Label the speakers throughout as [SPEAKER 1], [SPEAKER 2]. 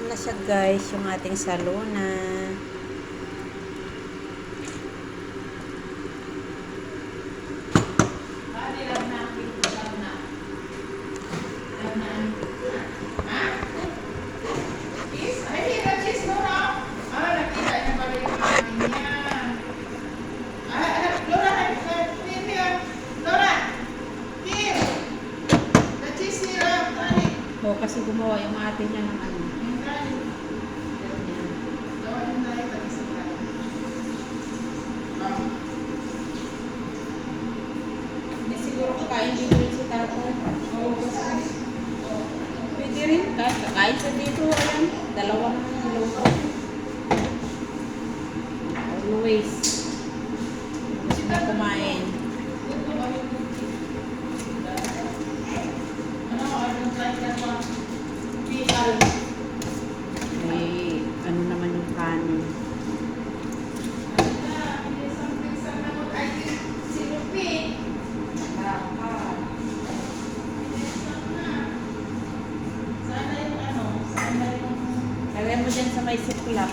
[SPEAKER 1] na siya guys, yung ating saluna. O, kasi gumawa yung ate niya ng ano. Hindi siguro kakain dito rin si Tato. Oo, pwede rin. Kakain sa dito. Ayan, dalawang luto. Always. Gusto na kumain. May ano naman yung kanin. Lagyan mo dyan sa may siklap.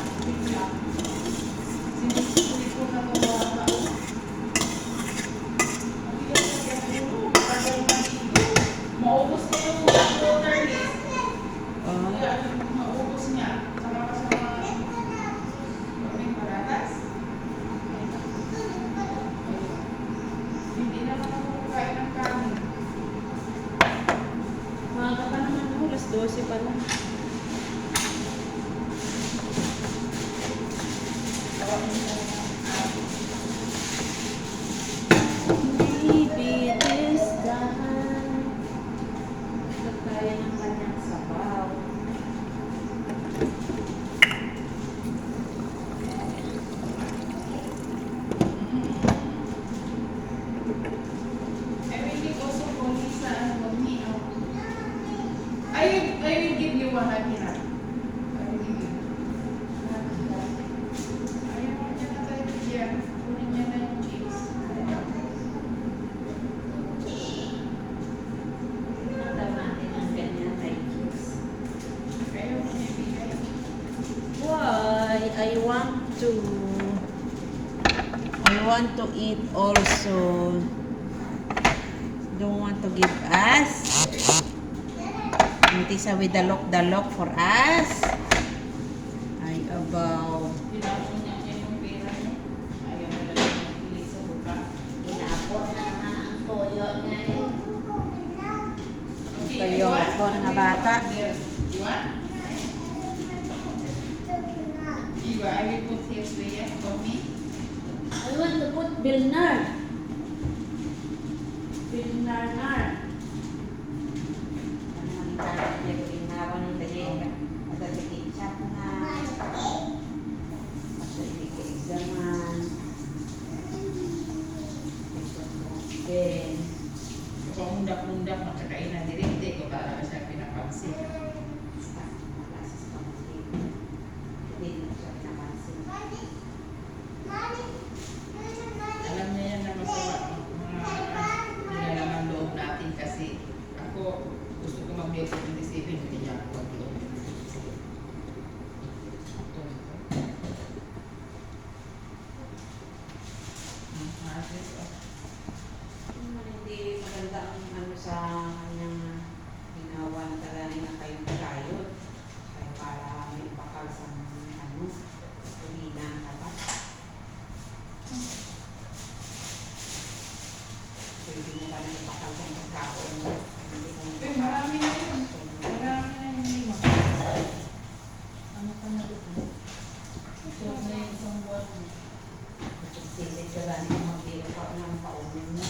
[SPEAKER 2] Maubos na yung water list.
[SPEAKER 1] Oh.
[SPEAKER 2] Maubos niya. Sama ka sa mga patatas. Hindi naman ako kain ng kanin.
[SPEAKER 1] Maaga pa naman ako. Alas 12 pa lang. Baby, this time. Kaya ng kanyang sabaw.
[SPEAKER 2] Everything also only sa mag-meow. I will give you 100. I will give you. Ayaw mo niya na tayo bigyan. Kunin niya na yung cheese.
[SPEAKER 1] Nata natin ang ganyan kay kids.
[SPEAKER 2] Ayaw mo niya bigay.
[SPEAKER 1] Why? I want to eat also. Don't want to give us. Hindi sa with the look for us. Ay, abaw.
[SPEAKER 2] Pinapon niya yung pera niya. Ayaw mo lang yung pili sa buka.
[SPEAKER 1] Pinapon na nga ang toyo niya eh.
[SPEAKER 2] Okay,
[SPEAKER 1] Toyo ako ng bata.
[SPEAKER 2] You want? I will put his way for me.
[SPEAKER 1] I want to put Bernard. Bernard.
[SPEAKER 2] Kung mundak-mundak, makakainan din. Hindi ko talaga siya pinapansin. Alam niya yan na masama mga nilalaman loob natin kasi ako gusto ko mag-milk ng disipin, hindi niya ako mag-loob.
[SPEAKER 1] Hindi maganda ang ano sa kanyang ginawa na talaga na kayong kayod. Kaya para may bakal sa ano, kulina na ba? Pwede mo pa na bakal sa pagkaon mo.
[SPEAKER 2] Marami na yun. Marami na yung lima. Ano pa na doon? Ito na yung isang buwan.
[SPEAKER 1] Sisit ka ba niya mag-iro pa ng paunin mo?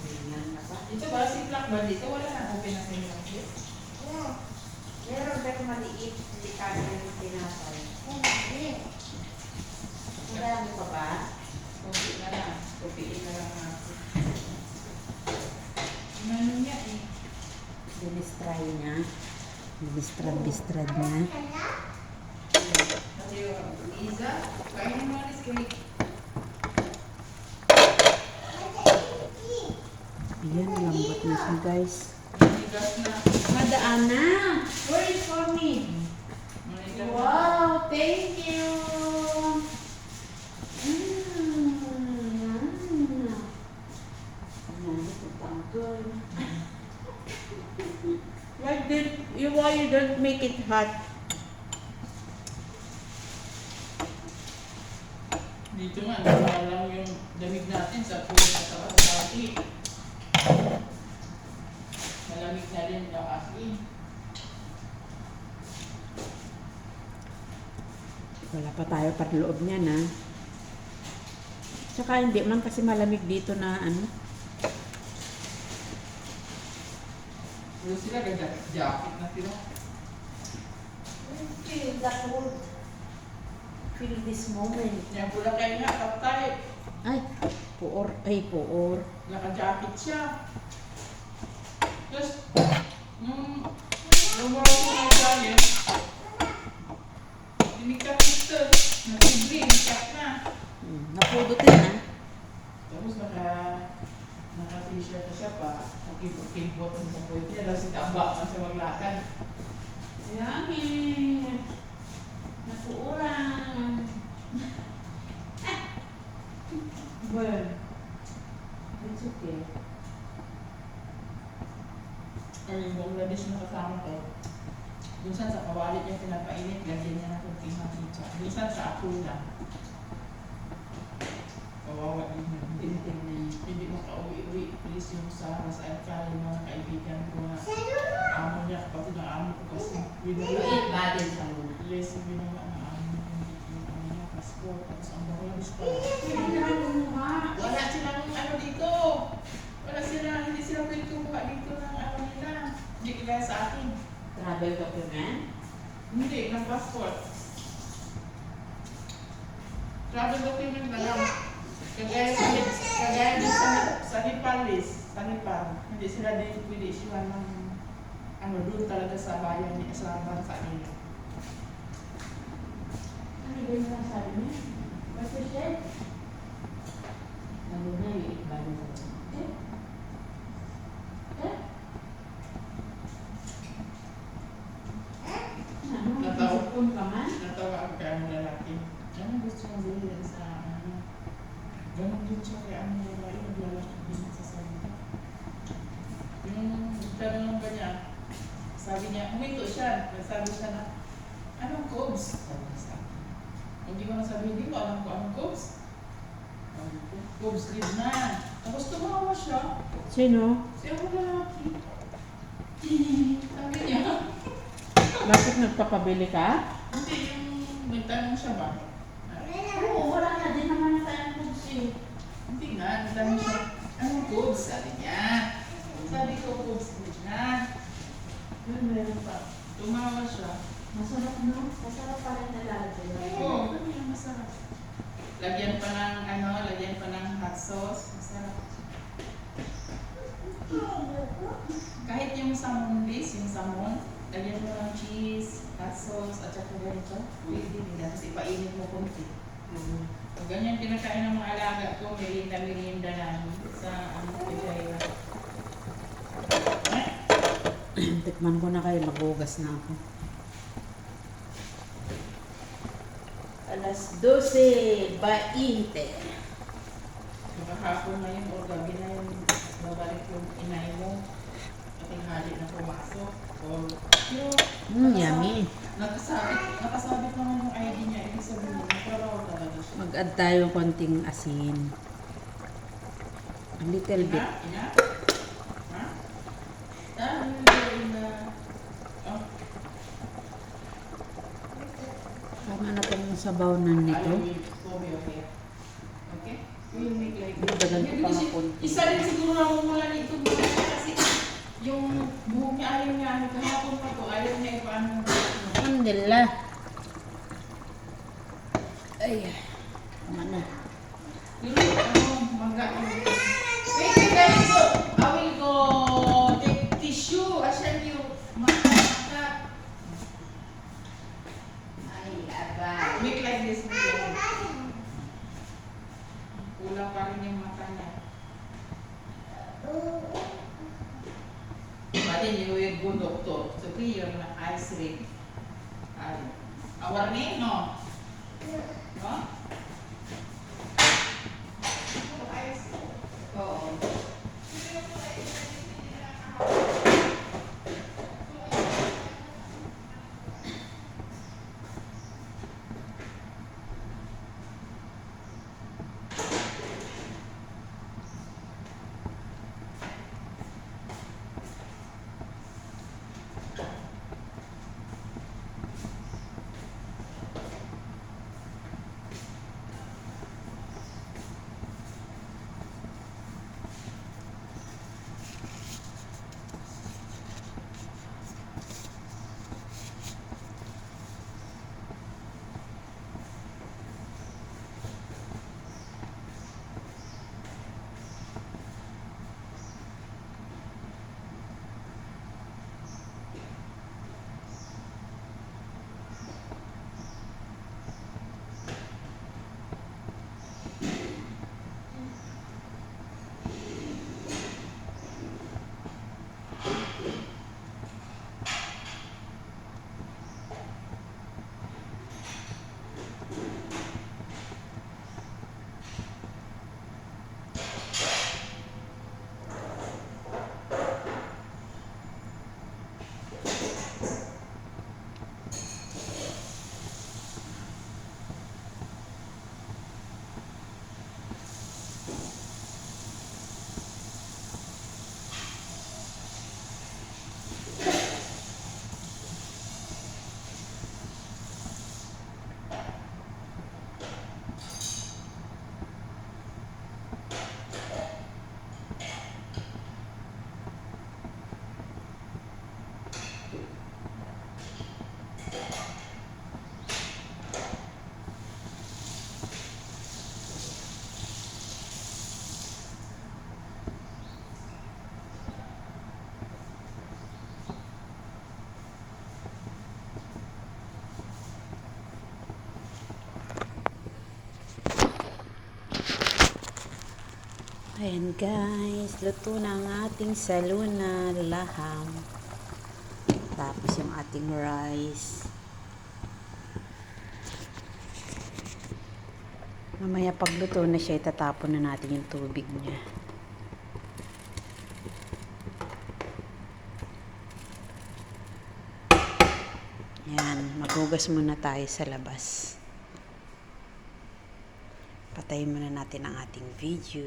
[SPEAKER 1] Ganyan na pa.
[SPEAKER 2] Ito ba si Black ba dito? Wala na open na sila.
[SPEAKER 1] Meron pero maliit, hindi kaya yung tinapay. Marami pa ba?
[SPEAKER 2] Kopi na lang. Kopiin na lang ako. Ano niya eh?
[SPEAKER 1] Dinistry niya. Dinistrad niya.
[SPEAKER 2] Kasi yung Liza, kainin mo alis cake.
[SPEAKER 1] Ayan, lambot na siya guys.
[SPEAKER 2] Bigas na.
[SPEAKER 1] Madaan na! Where is for me? why you don't make it hot?
[SPEAKER 2] Dito nga, nakalang yung lamig natin sa puwet at saka sa tawti. Malamig na rin yung asin.
[SPEAKER 1] Wala pa tayo loob niya na. Tsaka hindi man kasi malamig dito na ano.
[SPEAKER 2] Pero sila jacket na sila.
[SPEAKER 3] Feel that whole, feel this moment.
[SPEAKER 2] Yan pula kayo nga, kaptay.
[SPEAKER 1] Ay, puor. Ay, puor.
[SPEAKER 2] Naka-jacket siya. Tapos, lumaro ko ng jacket. Dinikat ito. Natibli, nikat na.
[SPEAKER 1] Napudutin na.
[SPEAKER 2] Tapos naka-t-shirt na siya pa. Nakipag-kilbot ang sa puwet niya. Tapos itamba man siya maglakad.
[SPEAKER 1] Yummy! Napuurang! Well, it's okay.
[SPEAKER 2] Ay, yung Bangladesh na kasama ko. Minsan sa kawalit niya pinapainit, lagyan niya ng kunting makicha. Minsan sa ako lang. Kawawa din yun.
[SPEAKER 1] Tintin na yun.
[SPEAKER 2] Hindi makauwi-uwi. Please yung sa Alcala, yung mga kaibigan ko na amo niya, kapatid ng amo ko kasi
[SPEAKER 1] Eat badin sa muna.
[SPEAKER 2] Yes, binawa ng amo yung ano niya, passport. Tapos ang Bangladesh pa. Wala silang ano dito. Wala sila, hindi sila pwede kumuha dito ng ano nila. Hindi kaya sa akin.
[SPEAKER 1] Travel document?
[SPEAKER 2] Hindi, ng passport. Travel document na lang. Kagaya din sa Nepalis, sa Nepal. Hindi sila din pwede sila ng ano doon talaga sa bayan niya, sa bansa nila.
[SPEAKER 1] Ano ba yung nasabi niya? What you said? Ano na yung eat badin sa muna? Okay? Okay? Ano?
[SPEAKER 2] Natawa.
[SPEAKER 1] Nasipon ka man?
[SPEAKER 2] Natawa ako kaya ang lalaki. Ano gusto mong bilhin sa ano? Ganon din siya kaya ang lalaki naglalaki din sa salita. Yung tanong ba niya, sabi niya, uminto siya. Nagsabi siya na, anong cobs? Sabi niya sa akin. Hindi ko nasabi, hindi ko alam ko anong cobs. Sabi ko, cobs lead na. Tapos tumawa siya.
[SPEAKER 1] Sino?
[SPEAKER 2] Siya ako lalaki. Sabi niya,
[SPEAKER 1] Bakit nagpapabili ka?
[SPEAKER 2] hindi yung nagtanong siya ba?
[SPEAKER 1] Oo, wala na din naman na tayong kugsi.
[SPEAKER 2] Hindi nga, nagtanong siya, anong cobs? Sabi niya. Sabi ko, cobs lead na.
[SPEAKER 1] Yun, meron pa.
[SPEAKER 2] Tumawa siya.
[SPEAKER 1] Masarap no? Masarap pa rin nalalagay.
[SPEAKER 2] Oo, yung masarap. Lagyan pa ng ano, lagyan pa ng hot sauce. Masarap. Kahit yung salmon base, yung salmon, lagyan mo ng cheese, hot sauce, at saka ganito. Pwede din. Tapos ipainit mo kunti. Pag ganyan pinakain ng mga alaga ko, merienda namin sa ano, Pijaya.
[SPEAKER 1] Tikman ko na kayo, maghugas na ako. Alas 12, 20.
[SPEAKER 2] Kahapon na yun, o gabi na yun, babalik yung inay mo. Katinghali na pumasok. Pero,
[SPEAKER 1] Yummy.
[SPEAKER 2] nakasabit naman yung ID niya. Ibig sabihin, nagtrabaho talaga siya.
[SPEAKER 1] Mag-add tayo konting asin. A little bit.
[SPEAKER 2] Ina? Ha? Dahil na... Oh,
[SPEAKER 1] Tama na pong sabaw na nito.
[SPEAKER 2] Kobe, okay. Okay? We'll make like...
[SPEAKER 1] Dagdagan ko pa ng konti.
[SPEAKER 2] Isa rin siguro na mumula nito kasi yung buhok niya ayaw niya, ano, kahapon pa to, ayaw niya ipaano.
[SPEAKER 1] Alhamdulillah. Ay, tama na.
[SPEAKER 2] Pero wait, guys, so I will go take tissue. Asyan yung mata.
[SPEAKER 1] Ay, aba.
[SPEAKER 2] Make like this. Kulang pa rin yung mata niya. Imagine you will go doctor. So clear your eyes red. Ay. Awarni, no? No? Eyes. Oo.
[SPEAKER 1] Ayan guys, luto na ang ating saluna laham. Tapos yung ating rice. Mamaya pagluto na siya, itatapon na natin yung tubig niya. Ayan, maghugas muna tayo sa labas. Patayin muna natin ang ating video.